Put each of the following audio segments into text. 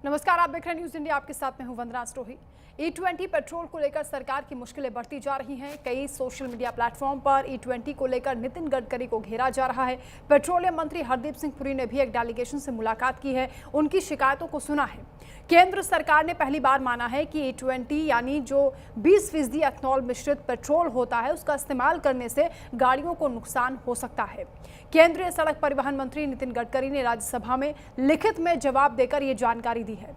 नमस्कार, आप देख रहे हैं न्यूज इंडिया। आपके साथ मैं हूं वंदना स्टोही। E20 पेट्रोल को लेकर सरकार की मुश्किलें बढ़ती जा रही हैं। कई सोशल मीडिया प्लेटफॉर्म पर E20 को लेकर नितिन गडकरी को घेरा जा रहा है। पेट्रोलियम मंत्री हरदीप सिंह पुरी ने भी एक डेलीगेशन से मुलाकात की है, उनकी शिकायतों को सुना है। केंद्र सरकार ने पहली बार माना है कि E20 यानी जो 20% एथनॉल मिश्रित पेट्रोल होता है, उसका इस्तेमाल करने से गाड़ियों को नुकसान हो सकता है। केंद्रीय सड़क परिवहन मंत्री नितिन गडकरी ने राज्यसभा में लिखित में जवाब देकर ये जानकारी दी है।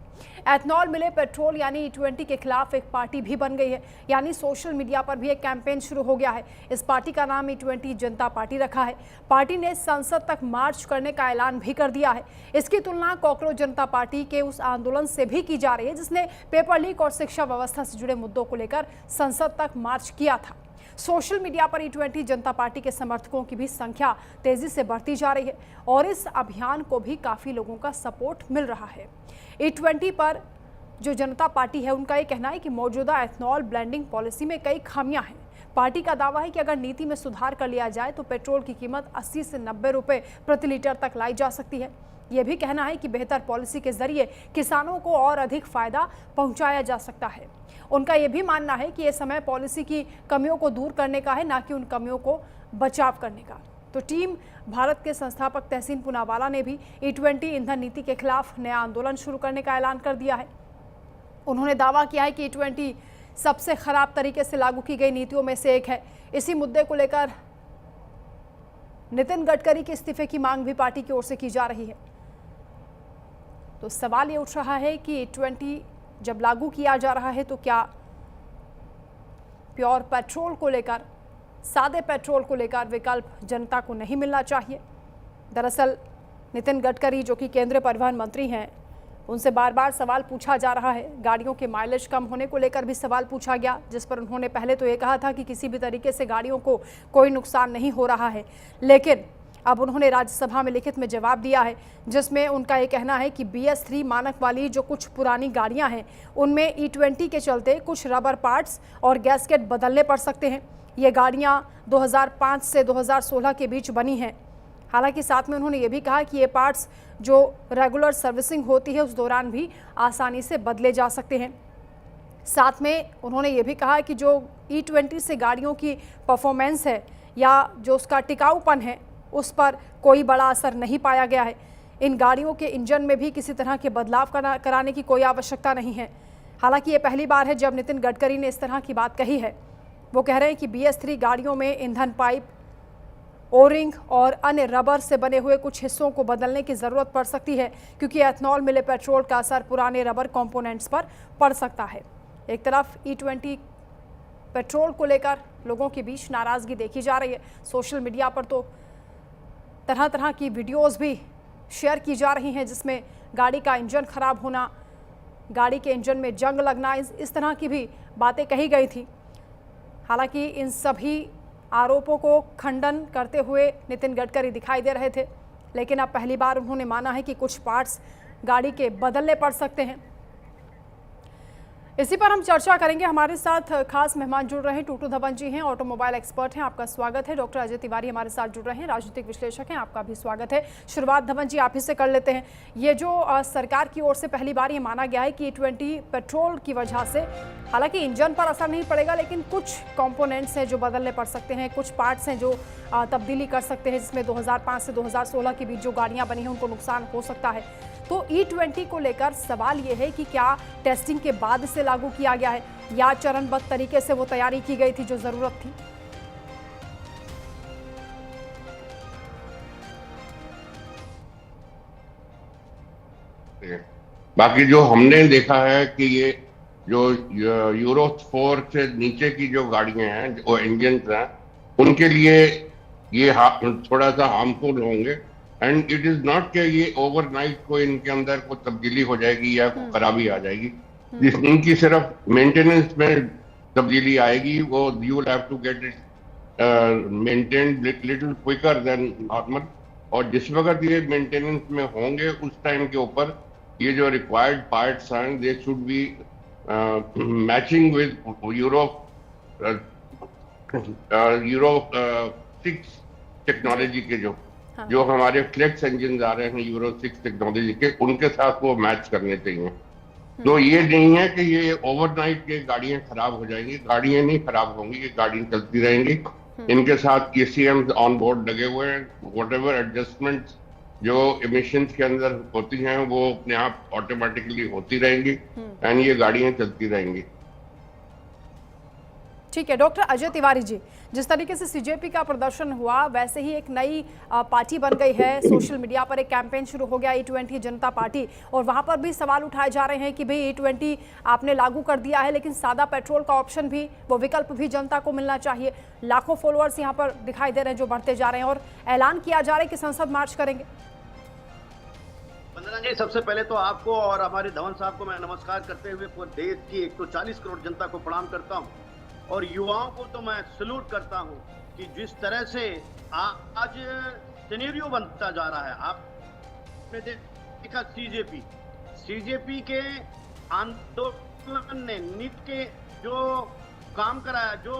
एथनॉल मिले पेट्रोल यानी E20 के खिलाफ एक पार्टी भी बन गई है, यानी सोशल मीडिया पर भी एक कैंपेन शुरू हो गया है। इस पार्टी का नाम E20 जनता पार्टी रखा है। पार्टी ने संसद तक मार्च करने का ऐलान भी कर दिया है। इसकी तुलना कॉकरोच जनता पार्टी के उस आंदोलन से भी की जा रही है जिसने पेपर लीक और शिक्षा व्यवस्था से जुड़े मुद्दों को लेकर संसद तक मार्च किया था। सोशल मीडिया पर E20 जनता पार्टी के समर्थकों की भी संख्या तेजी से बढ़ती जा रही है और इस अभियान को भी काफी लोगों का सपोर्ट मिल रहा है। E20 पर जो जनता पार्टी है, उनका ये कहना है कि मौजूदा एथनॉल ब्लेंडिंग पॉलिसी में कई खामियां हैं। पार्टी का दावा है कि अगर नीति में सुधार कर लिया जाए तो पेट्रोल की कीमत 80 से 90 रुपए प्रति लीटर तक लाई जा सकती है। यह भी कहना है कि बेहतर पॉलिसी के जरिए किसानों को और अधिक फायदा पहुंचाया जा सकता है। उनका यह भी मानना है कि यह समय पॉलिसी की कमियों को दूर करने का है, ना कि उन कमियों को बचाव करने का। तो टीम भारत के संस्थापक तहसीन पूनावाला ने भी E20 ईंधन नीति के खिलाफ नया आंदोलन शुरू करने का ऐलान कर दिया है। उन्होंने दावा किया है कि E20 सबसे खराब तरीके से लागू की गई नीतियों में से एक है। इसी मुद्दे को लेकर नितिन गडकरी के इस्तीफे की मांग भी पार्टी की ओर से की जा रही है। तो सवाल ये उठ रहा है कि E20 जब लागू किया जा रहा है तो क्या प्योर पेट्रोल को लेकर, सादे पेट्रोल को लेकर विकल्प जनता को नहीं मिलना चाहिए? दरअसल नितिन गडकरी जो कि केंद्रीय परिवहन मंत्री हैं, उनसे बार बार सवाल पूछा जा रहा है। गाड़ियों के माइलेज कम होने को लेकर भी सवाल पूछा गया, जिस पर उन्होंने पहले तो ये कहा था कि किसी भी तरीके से गाड़ियों को कोई नुकसान नहीं हो रहा है, लेकिन अब उन्होंने राज्यसभा में लिखित में जवाब दिया है जिसमें उनका ये कहना है कि BS3 मानक वाली जो कुछ पुरानी गाड़ियां हैं, उनमें E20 के चलते कुछ रबर पार्ट्स और गैस्केट बदलने पड़ सकते हैं। ये गाड़ियां 2005 से 2016 के बीच बनी हैं। हालांकि साथ में उन्होंने ये भी कहा कि ये पार्ट्स जो रेगुलर सर्विसिंग होती है उस दौरान भी आसानी से बदले जा सकते हैं। साथ में उन्होंने ये भी कहा कि जो E20 से गाड़ियों की परफॉर्मेंस है या जो उसका टिकाऊपन है, उस पर कोई बड़ा असर नहीं पाया गया है। इन गाड़ियों के इंजन में भी किसी तरह के बदलाव कराने की कोई आवश्यकता नहीं है। हालांकि ये पहली बार है जब नितिन गडकरी ने इस तरह की बात कही है। वो कह रहे हैं कि BS3 गाड़ियों में ईंधन पाइप, ओरिंग और अन्य रबर से बने हुए कुछ हिस्सों को बदलने की ज़रूरत पड़ सकती है, क्योंकि एथनॉल मिले पेट्रोल का असर पुराने रबर कंपोनेंट्स पर पड़ सकता है। एक तरफ E20 पेट्रोल को लेकर लोगों के बीच नाराज़गी देखी जा रही है। सोशल मीडिया पर तो तरह तरह की वीडियोस भी शेयर की जा रही हैं जिसमें गाड़ी का इंजन खराब होना, गाड़ी के इंजन में जंग लगना, इस तरह की भी बातें कही गई थी। हालांकि इन सभी आरोपों को खंडन करते हुए नितिन गडकरी दिखाई दे रहे थे, लेकिन अब पहली बार उन्होंने माना है कि कुछ पार्ट्स गाड़ी के बदलने पड़ सकते हैं। इसी पर हम चर्चा करेंगे। हमारे साथ खास मेहमान जुड़ रहे हैं, टूटू धवन जी हैं, ऑटोमोबाइल एक्सपर्ट हैं, आपका स्वागत है। डॉक्टर अजय तिवारी हमारे साथ जुड़ रहे हैं, राजनीतिक विश्लेषक हैं, आपका भी स्वागत है। शुरुआत धवन जी आप ही से कर लेते हैं। ये जो सरकार की ओर से पहली बार ये माना गया है कि E20 पेट्रोल की वजह से हालांकि इंजन पर असर नहीं पड़ेगा, लेकिन कुछ कंपोनेंट्स हैं जो बदलने पड़ सकते हैं, कुछ पार्ट्स हैं जो तब्दीली कर सकते हैं, जिसमें 2005 से 2016 के बीच जो गाड़ियाँ बनी हैं उनको नुकसान हो सकता है। तो E20 को लेकर सवाल ये है कि क्या टेस्टिंग के बाद इसे लागू किया गया है या चरणबद्ध तरीके से वो तैयारी की गई थी जो जरूरत थी? बाकी जो हमने देखा है कि ये जो यूरो 4 से नीचे की जो गाड़ियां हैं, जो इंजन हैं, उनके लिए ये थोड़ा सा हार्मफुल होंगे। एंड इट इज नॉट कि ये ओवरनाइट को इनके अंदर कोई तब्दीली हो जाएगी या खराबी आ जाएगी। इनकी सिर्फ मेंटेनेंस में तब्दीली आएगी। वो you will have to get it maintained little quicker than normal. और जिस वक्त ये मेंटेनेंस में होंगे उस टाइम के ऊपर ये जो रिक्वायर्ड पार्ट्स हैं they should be matching with euro 6 technology के जो हाँ। जो हमारे फ्लेक्स इंजन आ रहे हैं यूरो 6 टेक्नोलॉजी के, उनके साथ वो मैच करने चाहिए। तो ये नहीं है कि ये ओवरनाइट ये गाड़ियां खराब हो जाएंगी, गाड़ियां नहीं खराब होंगी, ये गाड़ियां चलती रहेंगी। इनके साथ ECMs ऑन बोर्ड लगे हुए हैं, व्हाटएवर एडजस्टमेंट्स जो एमिशंस के अंदर होती हैं वो अपने आप ऑटोमेटिकली होती रहेंगी एंड ये गाड़ियां चलती रहेंगी। ठीक है डॉक्टर अजय तिवारी जी, जिस तरीके से CJP का प्रदर्शन हुआ वैसे ही एक नई पार्टी बन गई है। सोशल मीडिया पर एक कैंपेन शुरू हो गया E20 जनता पार्टी, और वहां पर भी सवाल उठाए जा रहे हैं कि भाई E20 आपने लागू कर दिया है लेकिन सादा पेट्रोल का ऑप्शन भी, वो विकल्प भी जनता को मिलना चाहिए। लाखों फॉलोअर्स यहाँ पर दिखाई दे रहे हैं जो बढ़ते जा रहे हैं, और ऐलान किया जा रहा है कि संसद मार्च करेंगे। वंदना जी, सबसे पहले तो आपको और हमारे धवन साहब को मैं नमस्कार करते हुए पूरे देश की 140 करोड़ जनता को प्रणाम करता हूं, और युवाओं को तो मैं सैल्यूट करता हूं कि जिस तरह से आज सिनेरियो बनता जा रहा है। आपने देखा CJP के आंदोलन ने नीट के जो काम कराया, जो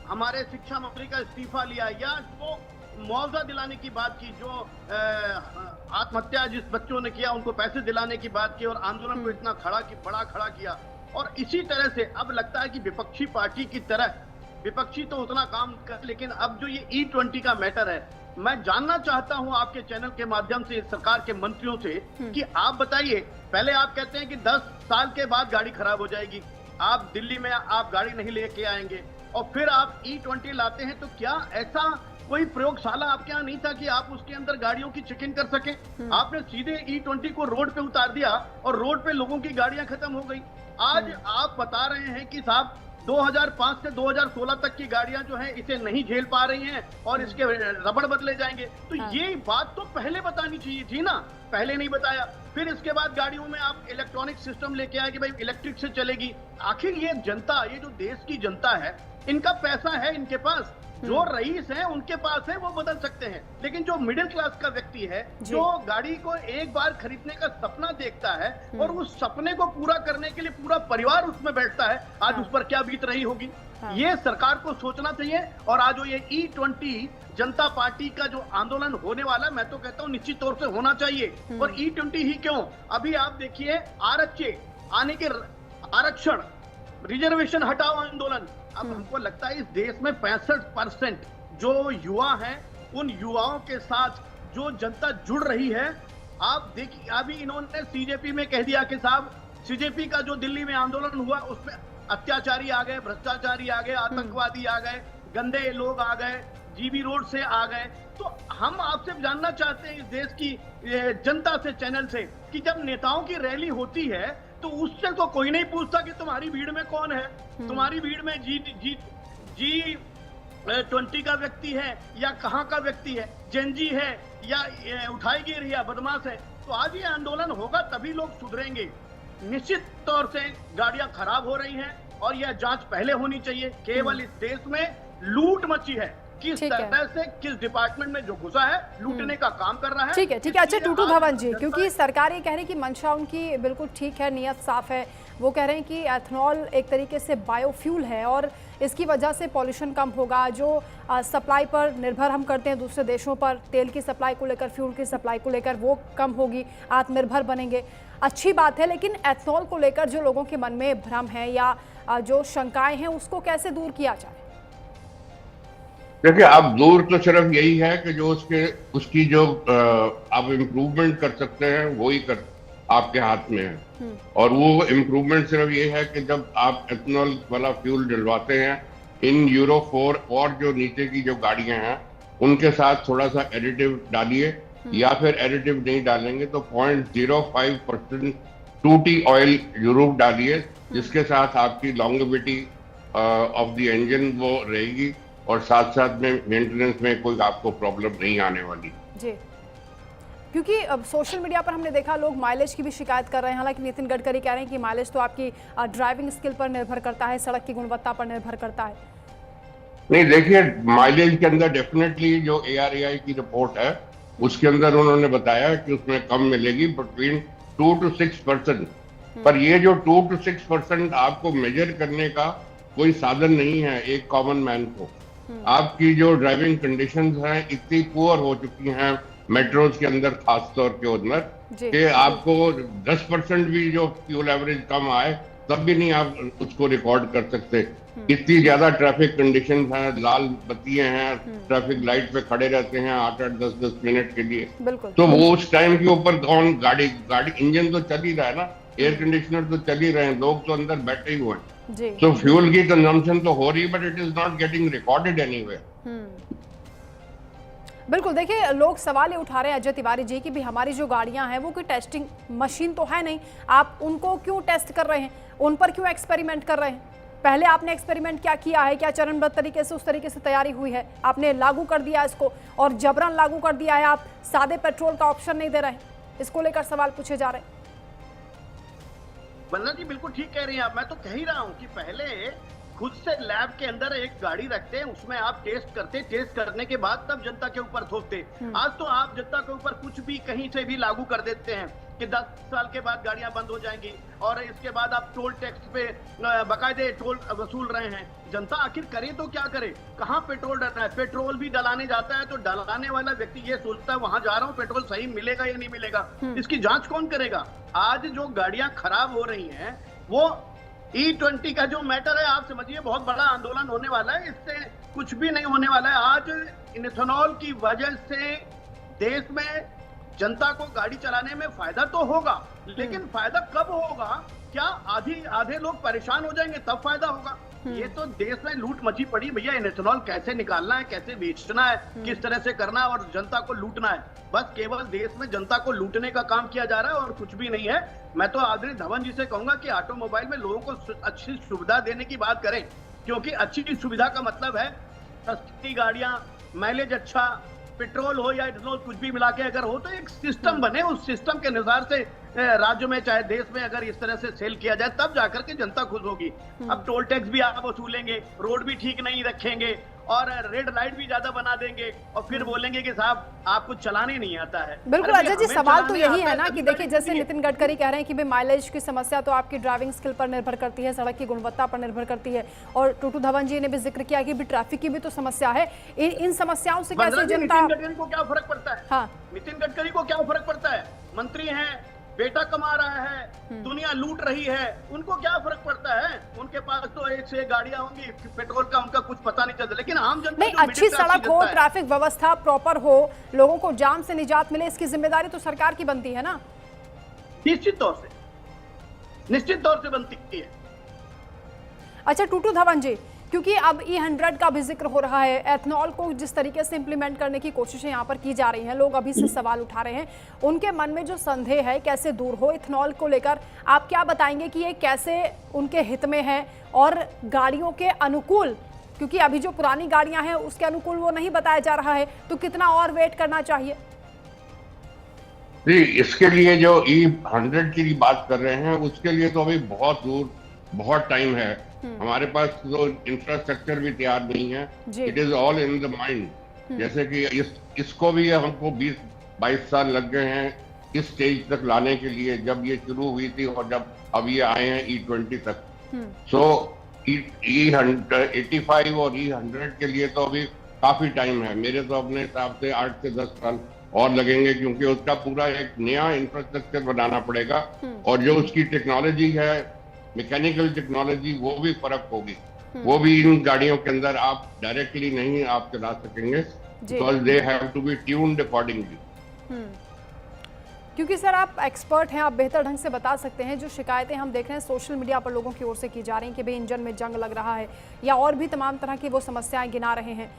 हमारे शिक्षा मंत्री का इस्तीफा लिया, या वो मुआवजा दिलाने की बात की, जो आत्महत्या जिस बच्चों ने किया उनको पैसे दिलाने की बात की, और आंदोलन को इतना बड़ा खड़ा किया। और इसी तरह से अब लगता है कि विपक्षी पार्टी की तरह, विपक्षी तो उतना काम कर, लेकिन अब जो ये E20 का मैटर है, मैं जानना चाहता हूं आपके चैनल के माध्यम से सरकार के मंत्रियों से कि आप बताइए, पहले आप कहते हैं कि 10 साल के बाद गाड़ी खराब हो जाएगी, आप दिल्ली में आप गाड़ी नहीं लेके आएंगे, और फिर आप E20 लाते हैं, तो क्या ऐसा कोई प्रयोगशाला आपके यहाँ नहीं था कि आप उसके अंदर गाड़ियों की चेकिंग कर सके? आपने सीधे E20 को रोड पे उतार दिया और रोड पे लोगों की गाड़ियां खत्म हो गई। आज आप बता रहे हैं कि साहब 2005 से 2016 तक की गाड़ियां जो हैं इसे नहीं झेल पा रही हैं और इसके रबड़ बदले जाएंगे। तो ये बात तो पहले बतानी चाहिए थी ना, पहले नहीं बताया। फिर इसके बाद गाड़ियों में आप इलेक्ट्रॉनिक सिस्टम लेके आए कि भाई इलेक्ट्रिक से चलेगी। आखिर ये जनता, ये जो देश की जनता है, इनका पैसा है इनके पास, जो रईस हैं उनके पास है, वो बदल सकते हैं, लेकिन जो मिडिल क्लास का व्यक्ति है, जो गाड़ी को एक बार खरीदने का सपना देखता है और उस सपने को पूरा करने के लिए पूरा परिवार उसमें बैठता है, आज उस पर क्या बीत रही होगी, ये सरकार को सोचना चाहिए। और आज जो ये E20 जनता पार्टी का जो आंदोलन होने वाला है, मैं तो कहता हूँ निश्चित तौर से होना चाहिए। और E20 ही क्यों, अभी आप देखिए आने के आरक्षण, रिजर्वेशन हटाओ आंदोलन, अब हमको लगता है इस देश में 65% जो युवा हैं, उन युवाओं के साथ जो जनता जुड़ रही है। आप देखिए, अभी इन्होंने CJP में कह दिया कि साहब CJP का जो दिल्ली में आंदोलन हुआ उसमें अत्याचारी आ गए, भ्रष्टाचारी आ गए, आतंकवादी आ गए, गंदे लोग आ गए, GB रोड से आ गए। तो हम आपसे जानना चाहते हैं इस देश की जनता से, चैनल से, कि जब नेताओं की रैली होती है तो उससे तो कोई नहीं पूछता कि तुम्हारी भीड़ में कौन है, तुम्हारी भीड़ में G20 का व्यक्ति है या कहाँ का व्यक्ति है, जेनजी है या उठाई गिर या बदमाश है। तो आज ये आंदोलन होगा तभी लोग सुधरेंगे। निश्चित तौर से गाड़ियां खराब हो रही हैं और यह जांच पहले होनी चाहिए। केवल इस देश में लूट मची है, किस तरह से किस डिपार्टमेंट में जो घुसा है लूटने का काम कर रहा है। ठीक है, ठीक है। अच्छा टूटू धवन जी, क्योंकि सरकार ये कह रही है कि मंशा उनकी बिल्कुल ठीक है, नियत साफ है, वो कह रहे हैं कि एथनॉल एक तरीके से बायोफ्यूल है और इसकी वजह से पॉल्यूशन कम होगा। जो सप्लाई पर निर्भर हम करते हैं दूसरे देशों पर, तेल की सप्लाई को लेकर, फ्यूल की सप्लाई को लेकर, वो कम होगी, आत्मनिर्भर बनेंगे, अच्छी बात है। लेकिन एथनॉल को लेकर जो लोगों के मन में भ्रम है या जो शंकाएं हैं, उसको कैसे दूर किया जाए? देखिए, अब दूर तो सिर्फ यही है कि जो उसकी जो आप इम्प्रूवमेंट कर सकते हैं वो ही आपके हाथ में है। और वो इम्प्रूवमेंट सिर्फ ये है कि जब आप एथनॉल वाला फ्यूल डलवाते हैं इन यूरो 4 और जो नीचे की जो गाड़ियां हैं उनके साथ थोड़ा सा एडिटिव डालिए, या फिर एडिटिव नहीं डालेंगे तो 0.05% 2T ऑयल जरूर डालिए, जिसके साथ आपकी लॉन्गेविटी ऑफ द इंजन वो रहेगी और साथ साथ में मेंटेनेंस में कोई आपको प्रॉब्लम नहीं आने वाली जी। क्योंकि अब सोशल मीडिया पर हमने देखा लोग माइलेज की भी शिकायत कर रहे हैं, हालांकि नितिन गडकरी कह रहे हैं कि माइलेज तो आपकी ड्राइविंग स्किल पर निर्भर करता है, सड़क की गुणवत्ता पर निर्भर करता है। नहीं, देखिए, माइलेज के अंदर डेफिनेटली जो ARAI की रिपोर्ट है उसके अंदर उन्होंने बताया कि उसमें कम मिलेगी, बिटवीन 2 to 6%। पर ये जो 2 to 6% आपको मेजर करने का कोई साधन नहीं है एक कॉमन मैन को। आपकी जो ड्राइविंग कंडीशंस हैं इतनी पुअर हो चुकी हैं मेट्रोज के अंदर, खासतौर के अंदर, कि आपको 10% भी जो फ्यूल एवरेज कम आए तब भी नहीं आप उसको रिकॉर्ड कर सकते। इतनी ज्यादा ट्रैफिक कंडीशंस हैं, लाल बत्तियां हैं, ट्रैफिक लाइट पे खड़े रहते हैं 8-8, 10-10 मिनट के लिए। तो वो उस टाइम के ऊपर कौन गाड़ी इंजन तो चल ही रहा है ना, एयर कंडीशनर तो चल ही रहे हैं, लोग तो अंदर बैठे ही हुए हैं। तो फ्यूल की कंजम्पशन तो हो रही है, but it is not getting recorded anywhere. बिल्कुल, देखिए लोग सवाल ये उठा रहे हैं अजय तिवारी जी की भी हमारी जो गाड़ियां हैं वो कोई टेस्टिंग मशीन तो है नहीं, आप उनको क्यों टेस्ट कर रहे हैं, उन पर क्यों एक्सपेरिमेंट कर रहे हैं? पहले आपने एक्सपेरिमेंट क्या किया है, क्या चरणबद्ध तरीके से उस तरीके से तैयारी हुई है? आपने लागू कर दिया इसको और जबरन लागू कर दिया है, आप सादे पेट्रोल का ऑप्शन नहीं दे रहे हैं, इसको लेकर सवाल पूछे जा रहे हैं। वंदना जी बिल्कुल ठीक कह रही हैं आप। मैं तो कह ही रहा हूं कि पहले खुद से लैब के अंदर एक गाड़ी रखते हैं, उसमें आप टेस्ट करते, टेस्ट करने के बाद तब जनता के ऊपर थोपते। आज तो आप जनता के ऊपर कुछ भी कहीं से भी लागू कर देते हैं कि 10 साल के बाद गाड़ियां बंद हो जाएंगी और इसके बाद आप टोल टैक्स पे बकायदे टोल वसूल रहे हैं। जनता आखिर करे तो क्या करे? कहाँ पेट्रोल डलना है? पेट्रोल भी डलाने जाता है तो डलाने वाला व्यक्ति ये सोचता है वहां जा रहा हूँ पेट्रोल सही मिलेगा या नहीं मिलेगा, इसकी जांच कौन करेगा? आज जो गाड़ियां खराब हो रही हैं वो E20 का जो मैटर है, आप समझिए बहुत बड़ा आंदोलन होने वाला है, इससे कुछ भी नहीं होने वाला है। आज इथेनॉल की वजह से देश में जनता को गाड़ी चलाने में फायदा तो होगा, लेकिन फायदा कब होगा? क्या आधे लोग परेशान हो जाएंगे तब फायदा होगा? ये तो देश में लूट मची पड़ी भैया। इथेनॉल कैसे निकालना है, कैसे बेचना है, किस तरह से करना है और जनता को लूटना है, बस केवल देश में जनता को लूटने का काम किया जा रहा है और कुछ भी नहीं है। मैं तो आदरणीय धवन जी से कहूंगा कि ऑटोमोबाइल में लोगों को अच्छी सुविधा देने की बात करें, क्योंकि अच्छी सुविधा का मतलब है सस्ती गाड़ियां, माइलेज अच्छा, पेट्रोल हो या इथेनॉल कुछ भी मिला के अगर हो तो एक सिस्टम बने, उस सिस्टम के अनुसार से राज्यों में चाहे देश में अगर इस तरह से सेल किया जाए तब जाकर के जनता खुश होगी। अब टोल टैक्स भी आप वसूलेंगे, रोड भी ठीक नहीं रखेंगे और रेड लाइट भी ज्यादा बना देंगे और फिर बोलेंगे कि साहब आपको चलाने नहीं आता है। बिल्कुल अजय जी, सवाल तो यही है ना कि देखिए जैसे नितिन गडकरी कह रहे हैं कि भाई माइलेज की समस्या तो आपकी ड्राइविंग स्किल पर निर्भर करती है, सड़क की गुणवत्ता पर निर्भर करती है, और टूटू धवन जी ने भी जिक्र किया कि भी ट्रैफिक की भी तो समस्या है। इन समस्याओं से कैसे जनता, नितिन गडकरी को क्या फर्क पड़ता है? हाँ, नितिन गडकरी को क्या फर्क पड़ता है? मंत्री हैं, बेटा कमा रहा है, दुनिया लूट रही है, उनको क्या फर्क पड़ता है? उनके पास तो एक से एक गाड़ियां होंगी, पेट्रोल का उनका कुछ पता नहीं चलता। लेकिन आम जनता नहीं, अच्छी सड़क हो, ट्रैफिक व्यवस्था प्रॉपर हो, लोगों को जाम से निजात मिले, इसकी जिम्मेदारी तो सरकार की बनती है ना। निश्चित तौर से बनती है। अच्छा टूटू धवन जी, क्योंकि अब E100 का भी जिक्र हो रहा है, एथनॉल को जिस तरीके से इंप्लीमेंट करने की कोशिशें यहाँ पर की जा रही हैं, लोग अभी से सवाल उठा रहे हैं, उनके मन में जो संदेह है कैसे दूर हो इथनॉल को लेकर, आप क्या बताएंगे कि ये कैसे उनके हित में है और गाड़ियों के अनुकूल? क्योंकि अभी जो पुरानी गाड़ियां हैं उसके अनुकूल वो नहीं बताया जा रहा है, तो कितना और वेट करना चाहिए? जी, इसके लिए जो E100 की बात कर रहे हैं उसके लिए तो अभी बहुत दूर, बहुत टाइम है। हमारे पास तो इंफ्रास्ट्रक्चर भी तैयार नहीं है, it is all in the mind. जैसे कि इसको भी हमको 20-22 साल लग गए हैं इस स्टेज तक लाने के लिए, जब ये शुरू हुई थी और जब अब ये आए हैं E20 तक। सो E85 और E100 के लिए तो अभी काफी टाइम है। मेरे तो अपने हिसाब से 8 से 10 साल और लगेंगे, क्योंकि उसका पूरा एक नया इंफ्रास्ट्रक्चर बनाना पड़ेगा और जो उसकी टेक्नोलॉजी है, मैकेनिकल टेक्नोलॉजी, वो भी फर्क होगी। वो भी इन गाड़ियों के अंदर आप डायरेक्टली नहीं आप चला सकेंगे, because they have to be tuned accordingly. क्योंकि सर आप एक्सपर्ट हैं, आप बेहतर ढंग से बता सकते हैं, जो शिकायतें हम देख रहे हैं सोशल मीडिया पर लोगों की ओर से की जा रही हैं कि भाई इंजन में जंग लग रहा है या और भी तमाम तरह की वो समस्याएं गिना रहे हैं,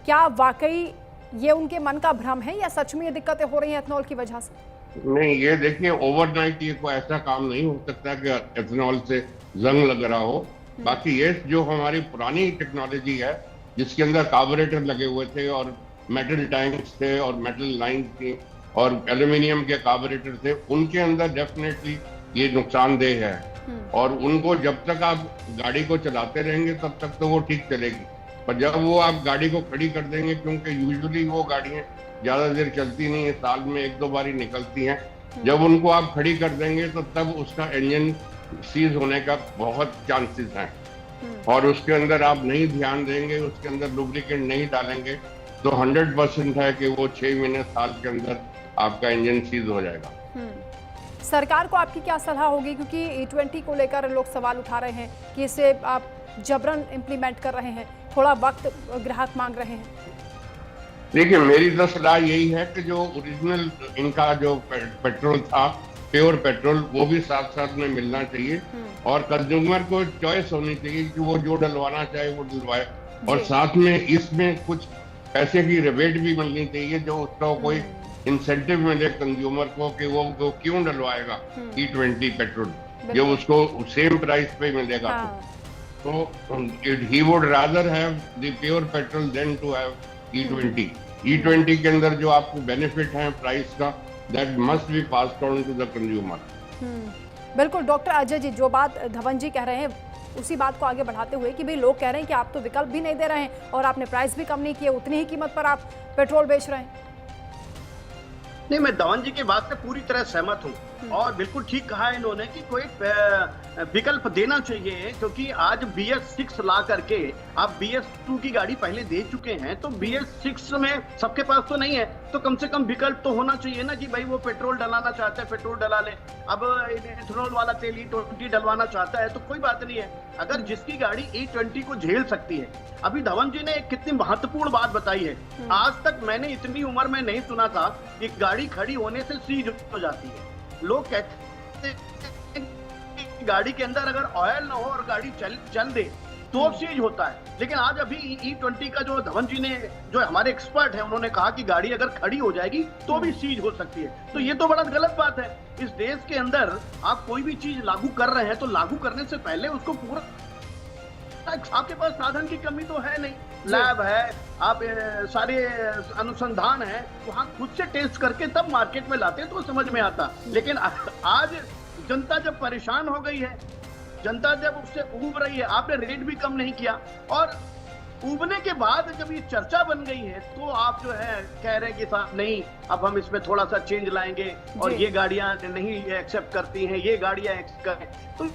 क्या वाकई ये उनके मन का भ्रम है या सच में ये दिक्कतें हो रही हैं एथनॉल की वजह से? नहीं, ये देखिए ओवरनाइट ये कोई ऐसा काम नहीं हो सकता कि एथनॉल से जंग लग रहा हो। बाकी ये जो हमारी पुरानी टेक्नोलॉजी है जिसके अंदर कार्बोरेटर लगे हुए थे और मेटल टैंक्स थे और मेटल लाइंस थी और एल्यूमिनियम के कार्बोरेटर थे, उनके अंदर डेफिनेटली ये नुकसानदेह है और उनको जब तक आप गाड़ी को चलाते रहेंगे तब तक तो वो ठीक चलेगी, पर जब वो आप गाड़ी को खड़ी कर देंगे, क्योंकि यूजुअली वो गाड़ियां ज्यादा देर चलती नहीं है, साल में 1-2 बार ही निकलती हैं, जब उनको आप खड़ी कर देंगे तो तब उसका इंजन सीज होने का बहुत चांसेस हैं। और उसके अंदर आप नहीं ध्यान देंगे, उसके अंदर लुब्रिकेंट नहीं डालेंगे, तो 100% है कि वो 6 महीने साल के अंदर आपका इंजन सीज हो जाएगा। सरकार को आपकी क्या सलाह होगी, क्योंकि E20 को लेकर लोग सवाल उठा रहे हैं कि इसे आप जबरन इम्प्लीमेंट कर रहे हैं, थोड़ा वक्त ग्राहक मांग रहे हैं। देखिए, मेरी तो सलाह यही है कि जो ओरिजिनल इनका जो पेट्रोल था, प्योर पेट्रोल, वो भी साथ साथ में मिलना चाहिए और कंज्यूमर को चॉइस होनी चाहिए कि वो जो डलवाना चाहे वो डलवाए, और साथ में इसमें कुछ पैसे की रिबेट भी मिलनी चाहिए, जो उसका कोई इंसेंटिव मिले कंज्यूमर को कि वो क्यों डलवाएगा E20 पेट्रोल, जो उसको सेम प्राइस पे मिलेगा। तो he would rather have the pure petrol than to have E20। E20 के अंदर जो आपको बेनिफिट है प्राइस का, that must be passed on to the consumer. बिल्कुल डॉक्टर अजय जी, जो बात धवन जी कह रहे हैं उसी बात को आगे बढ़ाते हुए कि भाई लोग कह रहे हैं कि आप तो विकल्प भी नहीं दे रहे हैं और आपने प्राइस भी कम नहीं किए, उतनी ही कीमत पर आप पेट्रोल बेच रहे हैं। नहीं, मैं धवन जी की बात से पूरी तरह सहमत हूँ और बिल्कुल ठीक कहा है इन्होंने कि कोई विकल्प देना चाहिए, क्योंकि आज BS6 ला करके आप BS2 की गाड़ी पहले दे चुके हैं, तो BS6 में सबके पास तो नहीं है, तो कम से कम विकल्प तो होना चाहिए ना कि भाई वो पेट्रोल डलाना चाहता है पेट्रोल डला ले। अब इथेनॉल वाला तेल E20 डलवाना चाहता है तो कोई बात नहीं है, अगर जिसकी गाड़ी E20 को झेल सकती है। अभी धवन जी ने एक कितनी महत्वपूर्ण बात बताई है, आज तक मैंने इतनी उम्र में नहीं सुना था कि गाड़ी खड़ी होने से सीज हो जाती है। लोग कहते हैं कि गाड़ी के अंदर अगर ऑयल ना हो और गाड़ी चल दे तो सीज होता है, लेकिन आज अभी E20 का जो धवन जी ने, जो हमारे एक्सपर्ट हैं, उन्होंने कहा कि गाड़ी अगर खड़ी हो जाएगी तो भी सीज हो सकती है। तो ये तो बड़ा गलत बात है। इस देश के अंदर आप कोई भी चीज लागू कर रहे हैं तो लागू करने से पहले उसको पूरा, आपके पास साधन की कमी तो है नहीं, लैब है, आप सारे अनुसंधान है, वहां खुद से टेस्ट करके तब मार्केट में लाते हैं तो समझ में आता। लेकिन आज जनता जब परेशान हो गई है, जनता जब उससे ऊब रही है, आपने रेट भी कम नहीं किया, और उबने के बाद जब ये चर्चा बन गई है तो आप जो है कह रहे हैं कि साहब नहीं, अब हम इसमें थोड़ा सा चेंज लाएंगे और ये गाड़ियां नहीं एक्सेप्ट करती हैं, ये गाड़ियां एक्सेप्ट करें, तो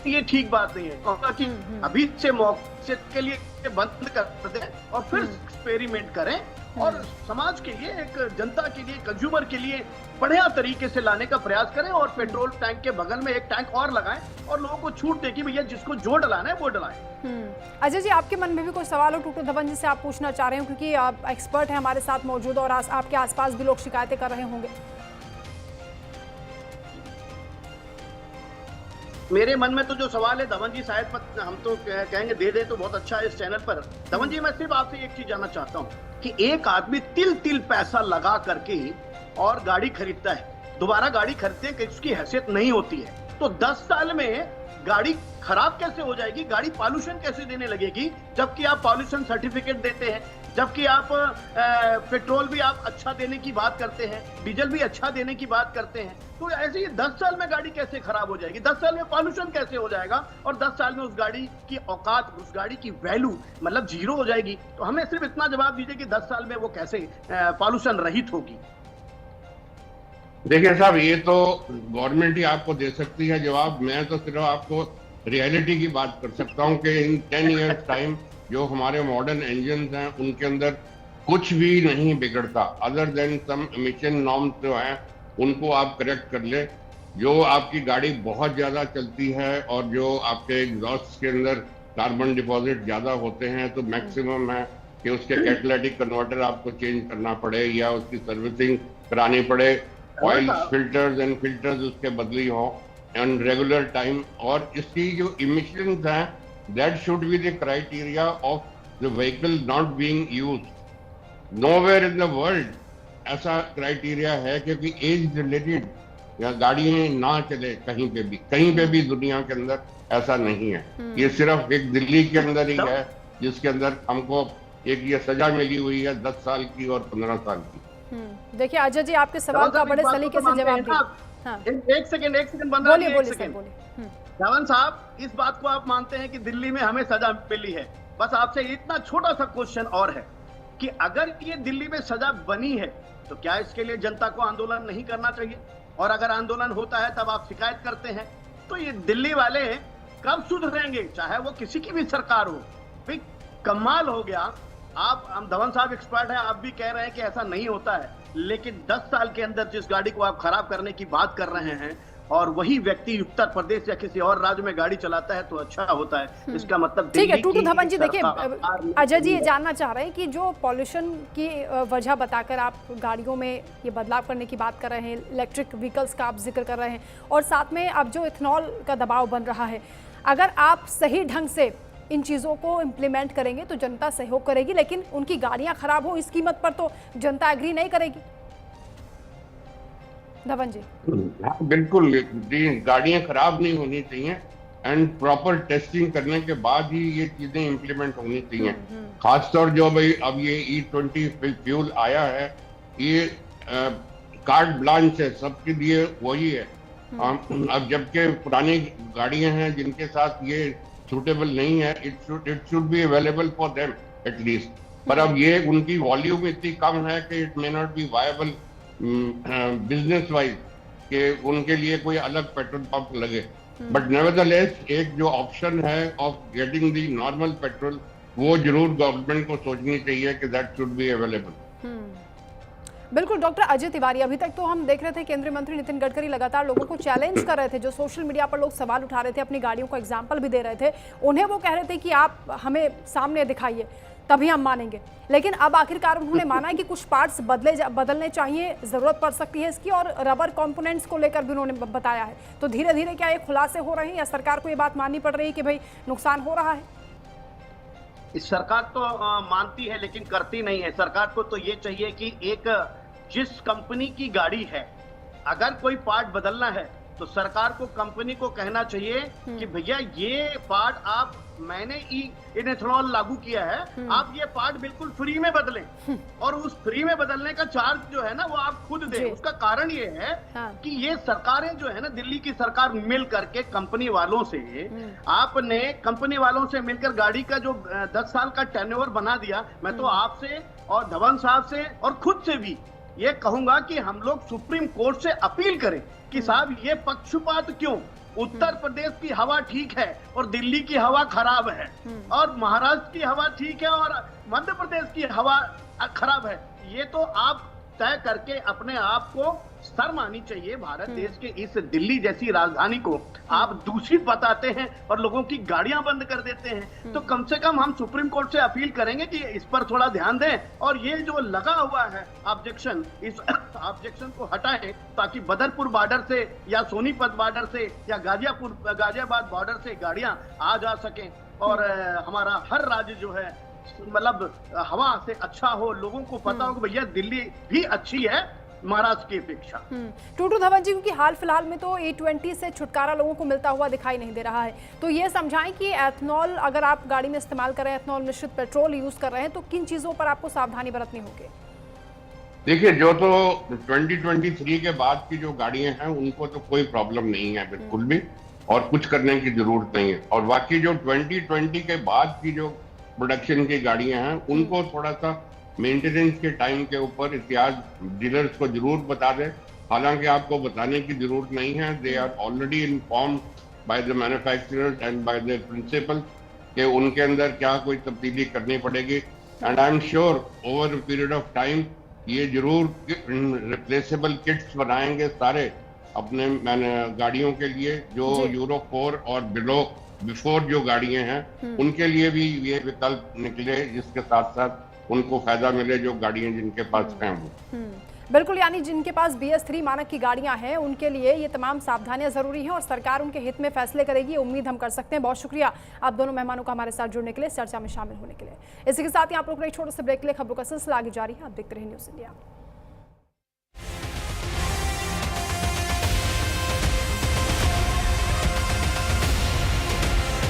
ये ठीक बात नहीं है कि अभी से मौके के लिए बंद कर दें और फिर एक्सपेरिमेंट करें और समाज के लिए, एक जनता के लिए, कंज्यूमर के लिए बढ़िया तरीके से लाने का प्रयास करें और पेट्रोल टैंक के बगल में एक टैंक और लगाएं और लोगों को छूट दें कि भैया जिसको जो डलाना है वो डलाएं। अजय जी, आपके मन में भी कोई सवाल हो डॉक्टर धवन जी से आप पूछना चाह रहे हो, क्योंकि आप एक्सपर्ट हैं हमारे साथ मौजूद और आपके आसपास भी लोग शिकायतें कर रहे होंगे। मेरे मन में तो जो सवाल है धवन जी, शायद हम तो कहेंगे दे दे तो बहुत अच्छा है इस चैनल पर। धवन जी, मैं सिर्फ आपसे एक चीज जानना चाहता हूँ कि एक आदमी तिल पैसा लगा करके और गाड़ी खरीदता है, दोबारा गाड़ी खरीदते हैं कि उसकी हैसियत नहीं होती है, तो 10 साल में गाड़ी खराब कैसे हो जाएगी, गाड़ी पॉल्यूशन कैसे देने लगेगी, जबकि आप पॉल्यूशन सर्टिफिकेट देते हैं, जबकि आप पेट्रोल भी आप अच्छा देने की बात करते हैं, डीजल भी अच्छा देने की बात करते हैं, तो ऐसे ही 10 साल में गाड़ी कैसे खराब हो जाएगी, 10 साल में पॉल्यूशन कैसे हो जाएगा और 10 साल में उस गाड़ी की औकात, उस गाड़ी की वैल्यू मतलब जीरो हो जाएगी। तो हमें सिर्फ इतना जवाब दीजिए कि 10 साल में वो कैसे पॉल्यूशन रहित होगी। देखिए साहब, ये तो गवर्नमेंट ही आपको दे सकती है जवाब, मैं तो सिर्फ आपको रियलिटी की बात कर सकता हूँ कि इन 10 ईयर्स टाइम जो हमारे मॉडर्न इंजन हैं उनके अंदर कुछ भी नहीं बिगड़ता, other then some emission norms जो हैं उनको आप करेक्ट कर ले। जो आपकी गाड़ी बहुत ज्यादा चलती है और जो आपके एग्जॉस्ट के अंदर कार्बन डिपॉजिट ज्यादा होते हैं तो मैक्सिमम है कि उसके कैटालिटिक कन्वर्टर आपको चेंज करना पड़े या उसकी सर्विसिंग करानी पड़े, ऑयल फिल्टर्स एंड फिल्टर्स उसके बदली हो एंड रेगुलर टाइम, और इसकी जो इमिशंस हैं that should be the criteria of the vehicle not being used. Nowhere in the world ऐसा क्राइटेरिया है, क्योंकि एज रिलेटेड या गाड़ियां ना चले कहीं पे भी दुनिया के अंदर ऐसा नहीं है। ये सिर्फ एक दिल्ली के अंदर ही है जिसके अंदर हमको एक ये सजा मिली हुई है 10 साल की और 15 साल की। देखिए अजय जी, आपके सवाल का बड़े सलीके से जवाब दिया। एक सेकंड बंद बोलिए। धवन साहब, इस बात को आप मानते हैं कि दिल्ली में हमें सजा मिली है? बस आपसे इतना छोटा सा क्वेश्चन और है कि अगर ये दिल्ली में सजा बनी है तो क्या इसके लिए जनता को आंदोलन नहीं करना चाहिए? और अगर आंदोलन होता है तब आप शिकायत करते हैं, तो ये दिल्ली वाले कब सुधरेंगे, चाहे वो किसी की भी सरकार हो। भाई कमाल हो गया। आप, हम धवन साहब एक्सपर्ट हैं, आप भी कह रहे हैं कि ऐसा नहीं होता है, लेकिन 10 साल के अंदर जिस गाड़ी को आप खराब करने की बात कर रहे हैं और वही व्यक्ति उत्तर प्रदेश या किसी और राज्य में गाड़ी चलाता है तो अच्छा होता है। इसका मतलब ठीक है टूटू धवन जी, देखिए अजय जी ये जानना चाह रहे हैं कि जो पॉल्यूशन की वजह बताकर आप गाड़ियों में ये बदलाव करने की बात कर रहे हैं, इलेक्ट्रिक व्हीकल्स का आप जिक्र कर रहे हैं, और साथ में अब जो इथेनॉल का दबाव बन रहा है, अगर आप सही ढंग से इन चीज़ों को इम्प्लीमेंट करेंगे तो जनता सहयोग करेगी, लेकिन उनकी गाड़ियां खराब हो इस कीमत पर तो जनता एग्री नहीं करेगी। धवन जी। हाँ बिल्कुल, गाड़ियां खराब नहीं होनी चाहिए एंड प्रॉपर टेस्टिंग करने के बाद ही ये चीजें इम्प्लीमेंट होनी चाहिए। खासतौर जो भाई अब ये E20 फ्यूल आया है, ये कार्ड ब्लांच है सबके लिए, वही है। अब जबकि पुरानी गाड़ियां हैं जिनके साथ ये सूटेबल नहीं है, it should be available for them at least. पर अब ये उनकी वॉल्यूम इतनी कम है कि it may not be viable business wise कि उनके लिए कोई अलग पेट्रोल पंप लगे। बट नेवरदलेस एक जो ऑप्शन है of getting the normal petrol, वो जरूर गवर्नमेंट को सोचनी चाहिए कि दैट शुड बी अवेलेबल। बिल्कुल डॉक्टर अजय तिवारी, अभी तक तो हम देख रहे थे केंद्रीय मंत्री नितिन गडकरी लगातार लोगों को चैलेंज कर रहे थे, जो सोशल मीडिया पर लोग सवाल उठा रहे थे, अपनी गाड़ियों का एग्जाम्पल भी दे रहे थे, उन्हें वो कह रहे थे कि आप हमें सामने दिखाइए तभी हम मानेंगे। लेकिन अब आखिरकार उन्होंने माना है कि कुछ पार्ट्स बदलने चाहिए, जरूरत पड़ सकती है इसकी, और रबर कंपोनेंट्स को लेकर भी उन्होंने बताया है। तो धीरे धीरे क्या ये खुलासे हो रहे हैं या सरकार को ये बात माननी पड़ रही है कि भाई नुकसान हो रहा है? इस सरकार तो मानती है लेकिन करती नहीं है। सरकार को तो ये चाहिए कि एक जिस कंपनी की गाड़ी है, अगर कोई पार्ट बदलना है तो सरकार को कंपनी को कहना चाहिए कि भैया ये पार्ट आप, मैंने इथेनॉल लागू किया है, आप ये पार्ट बिल्कुल फ्री में बदलें, और उस फ्री में बदलने का चार्ज जो है ना वो आप खुद दें। उसका कारण ये है कि ये सरकारें जो है ना, दिल्ली की सरकार मिल करके कंपनी वालों से, आपने कंपनी वालों से मिलकर गाड़ी का जो 10 साल का टर्नओवर बना दिया। मैं तो आपसे और धवन साहब से और खुद से भी ये कहूंगा कि हम लोग सुप्रीम कोर्ट से अपील करें कि साहब ये पक्षपात क्यों? उत्तर प्रदेश की हवा ठीक है और दिल्ली की हवा खराब है, और महाराष्ट्र की हवा ठीक है और मध्य प्रदेश की हवा खराब है। ये तो आप तय करके अपने आप को शर्म आनी चाहिए। भारत देश के इस दिल्ली जैसी राजधानी को आप दूषित बताते हैं और लोगों की गाड़ियां बंद कर देते हैं। तो कम से कम हम सुप्रीम कोर्ट से अपील करेंगे कि इस पर थोड़ा ध्यान दें, और ये जो लगा हुआ है ऑब्जेक्शन, इस ऑब्जेक्शन को हटाएं, ताकि बदरपुर बॉर्डर से या सोनीपत बॉर्डर से या गाजियाबाद बॉर्डर से गाड़ियां आ जा सकें, और हमारा हर राज्य जो है मतलब हवा से अच्छा हो, लोगों को पता हो कि भैया दिल्ली भी अच्छी है महाराष्ट्र की अपेक्षा। टूटू धवन जी, क्योंकि हाल फिलहाल में तो E20 से छुटकारा लोगों को मिलता हुआ दिखाई नहीं दे रहा है, तो ये समझाएं कि एथनॉल अगर आप गाड़ी में इस्तेमाल कर रहे हैं, एथनॉल मिश्रित पेट्रोल यूज कर रहे हैं, तो किन चीजों पर आपको सावधानी बरतनी होगी? देखिए, जो तो 2023 के बाद की जो गाड़ियां हैं उनको तो कोई प्रॉब्लम नहीं है बिल्कुल भी, और कुछ करने की जरूरत नहीं है। और बाकी जो 2020 के बाद की जो प्रोडक्शन की गाड़ियां हैं उनको थोड़ा सा मेंटेनेंस के टाइम के ऊपर इतिहास डीलर्स को जरूर बता दें। हालांकि आपको बताने की जरूरत नहीं है, they are already informed by the manufacturers and by the principal कि उनके अंदर क्या कोई तब्दीली करनी पड़ेगी। And I am sure over a period of time ये जरूर रिप्लेसेबल किट्स बनाएंगे सारे अपने गाड़ियों के लिए, जो यूरो 4 और बिफोर जो गाड़ियां हैं उनके लिए भी ये विकल्प निकले, जिसके साथ साथ उनको फायदा मिले जो गाड़ियां जिनके पास हैं वो। बिल्कुल, यानी जिनके पास BS3 मानक की गाड़ियां हैं उनके लिए ये तमाम सावधानियां जरूरी हैं और सरकार उनके हित में फैसले करेगी, उम्मीद हम कर सकते हैं। बहुत शुक्रिया आप दोनों मेहमानों का हमारे साथ जुड़ने के लिए, चर्चा में शामिल होने के लिए। इसी के साथ ही आप लोग एक छोटे से ब्रेक के लिए खबरों का सिलसिला आगे जारी है। आप देखते रहिए न्यूज़ इंडिया।